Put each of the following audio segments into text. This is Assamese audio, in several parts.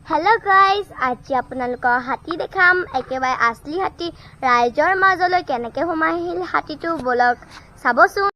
Hello guys, আজি আপোনালোকৰ হাতী দেখাম একেবাৰে আসলি হাতী ৰাইজৰ মাজলৈ কেনেকৈ সোমাইছিল হাতীটো বলক চাবচোন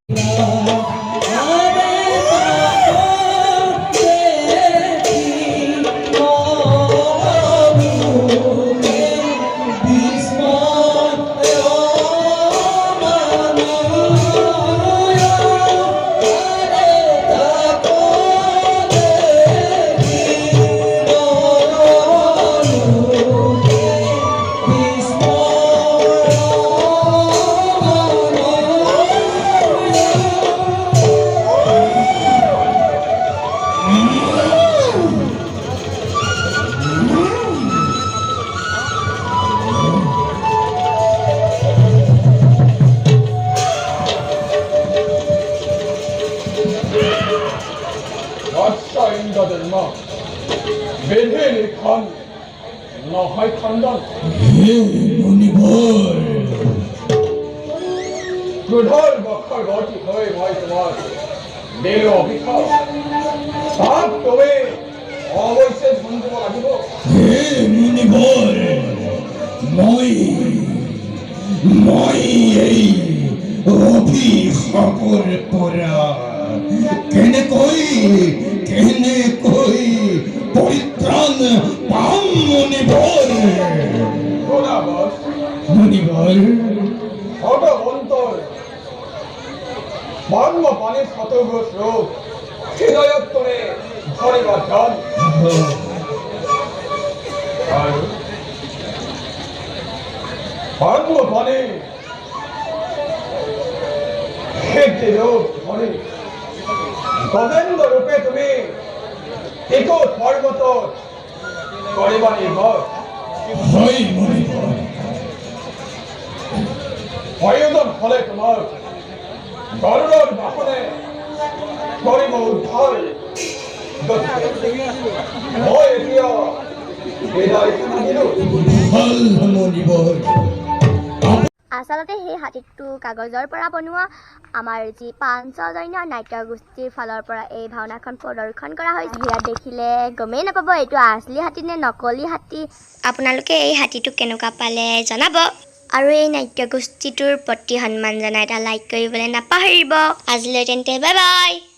আচলতে সেই হাতীটো কাগজৰ পৰা বনোৱা আমাৰ যি পাঞ্চজন্য নাট্য গোষ্ঠীৰ ফালৰ পৰা এই ভাওনাখন প্ৰদৰ্শন কৰা হৈছে ইয়াত দেখিলে গমেই নাপাব এইটো আসলি হাতী নে নকলি হাতী আপোনালোকে এই হাতীটো কেনেকুৱা পালে জনাব আৰু এই নাট্য গোষ্ঠীটোৰ প্ৰতি সন্মান জনাই এটা লাইক কৰিবলৈ নাপাহৰিব আজিলৈ তেন্তে বাই বাই